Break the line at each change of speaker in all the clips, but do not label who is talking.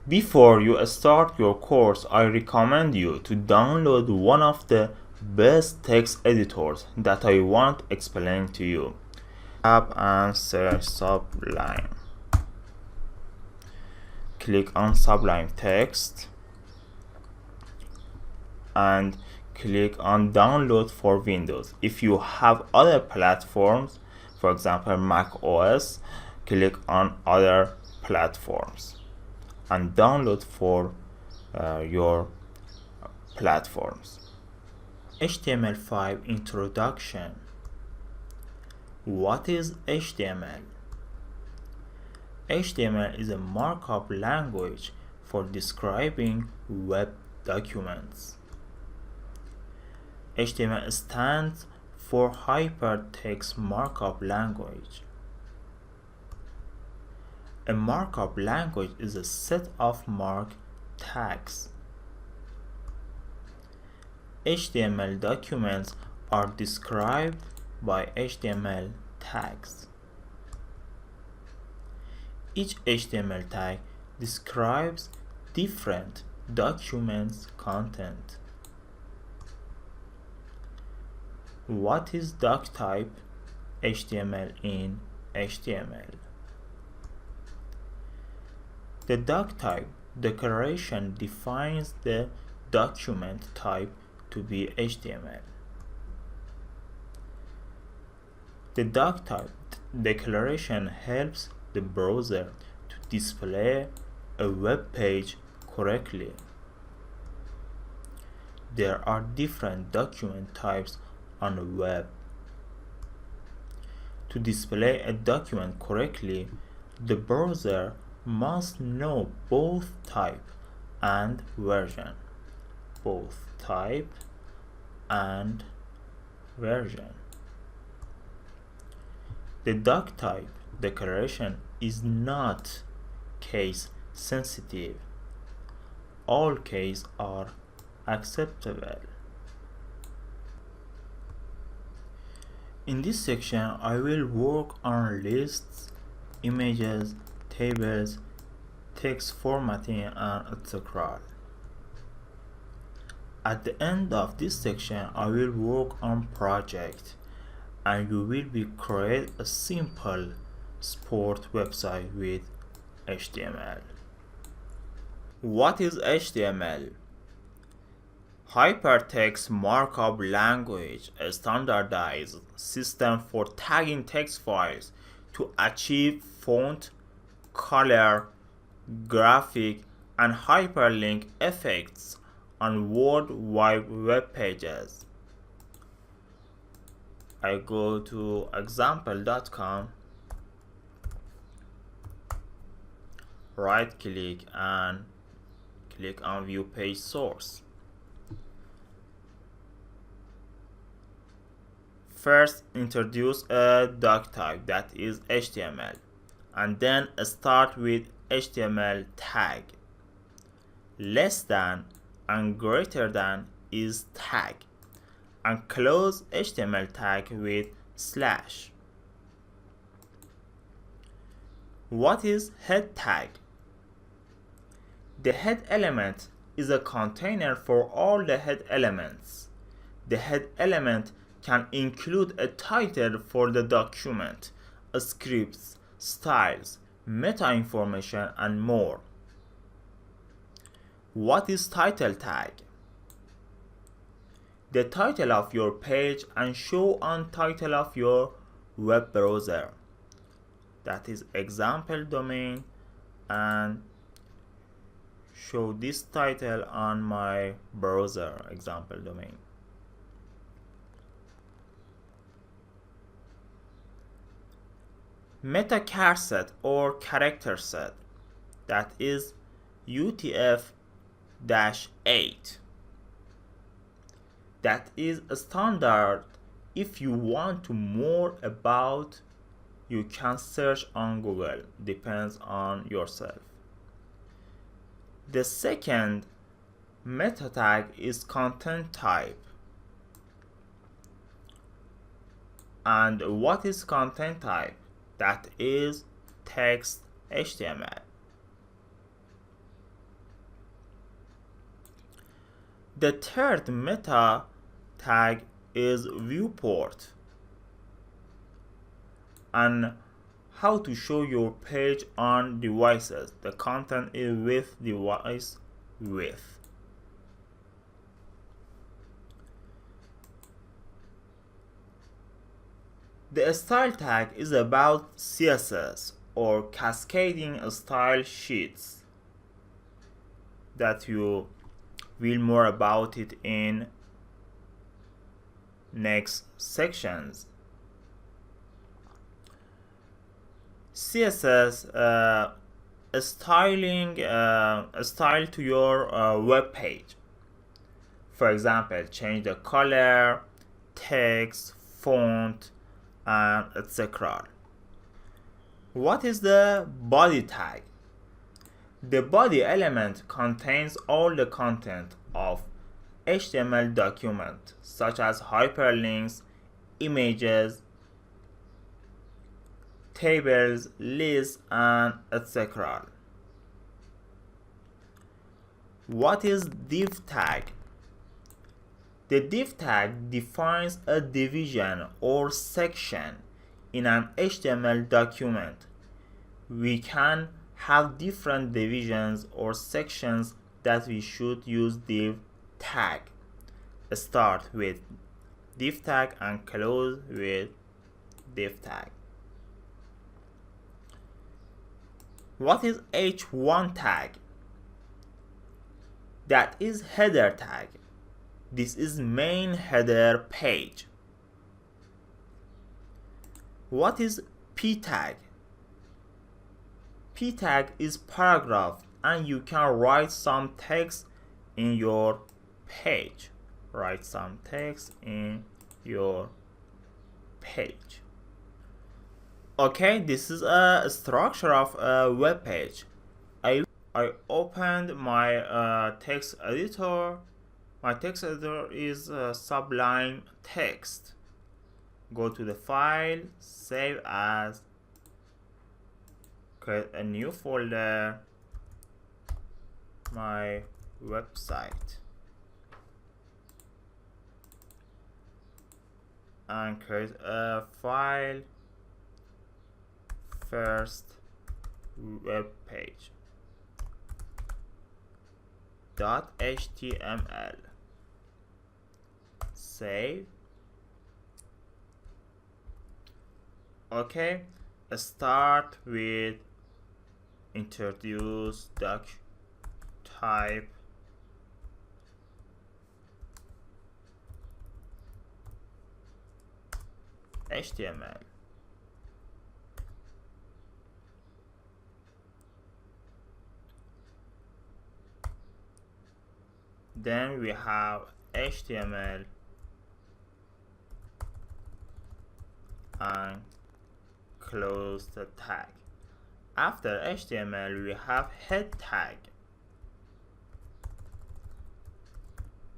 Before you start your course, I recommend you to download one of the best text editors that I want to explain to you. Tab and search Sublime. Click on Sublime Text and click on Download for Windows. If you have other platforms, for example Mac OS, click on Other Platforms and download for your platforms. HTML5 Introduction. What is HTML? HTML is a markup language for describing web documents. HTML stands for Hypertext Markup Language. A markup language is a set of mark tags. HTML documents are described by HTML tags. Each HTML tag describes different documents' content. What is doc type HTML in HTML? The doc type declaration defines the document type to be HTML. The doc type declaration helps the browser to display a web page correctly. There are different document types on the web. To display a document correctly, the browser must know both type and version. Both type and version. The doc type declaration is not case sensitive. All cases are acceptable. In this section, I will work on lists, images, tables, text formatting, and etc. At the end of this section, I will work on project, and you will be create a simple sport website with HTML. What is HTML? Hypertext Markup Language, a standardized system for tagging text files to achieve font, color, graphic, and hyperlink effects on World Wide Web pages. I go to example.com, right click and click on View Page Source. First, introduce a doc type that is HTML, and then start with HTML tag. Less than and greater than is tag, and close HTML tag with slash. What is head tag? The head element is a container for all the head elements. The head element can include a title for the document, scripts, styles, meta information, and more. What is title tag? The title of your page and show on title of your web browser. That is example domain, and show this title on my browser example domain. Meta char set or character set, that is UTF-8. That is a standard. If you want to more about, you can search on Google, depends on yourself. The second Meta tag is content type. And what is content type? That is text HTML. The third meta tag is viewport, and how to show your page on devices. The content is with device with. The style tag is about CSS or cascading style sheets that you will more about it in next sections. CSS styling style to your web page. For example, change the color, text, font, and etc. What is the body tag? The body element contains all the content of HTML document, such as hyperlinks, images, tables, lists, and etc. What is div tag? The div tag defines a division or section in an HTML document. We can have different divisions or sections that we should use div tag. Start with div tag and close with div tag. What is h1 tag? That is header tag. This is main header page. What is p tag? P tag is paragraph, and you can write some text in your page. Write some text in your page. Okay, this is a structure of a web page. I opened my text editor. My text editor is Sublime Text. Go to the file, save as, create a new folder, my website, and create a file, first web page .html. Save. Okay, start with introduce doc type HTML. Then we have HTML and close the tag. After HTML, we have head tag.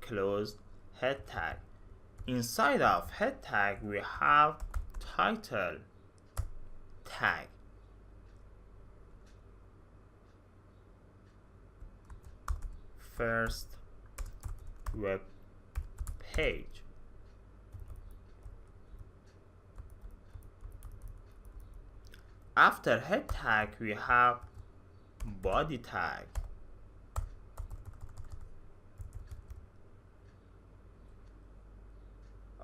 Close head tag. Inside of head tag, we have title tag. First web page. After head tag, we have body tag.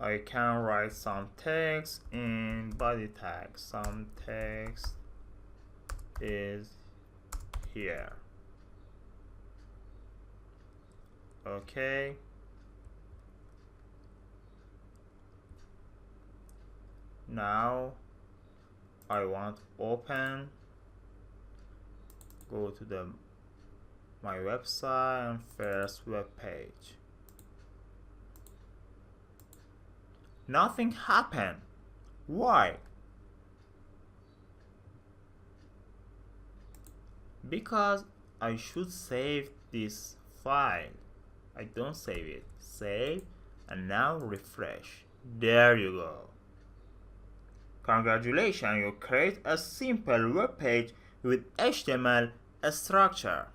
I can write some text in body tag. Some text is here. Okay. Now I want open. Go to my website and first web page. Nothing happened. Why? Because I should save this file. I don't save it. Save, and now refresh. There you go. Congratulations, you create a simple web page with HTML structure.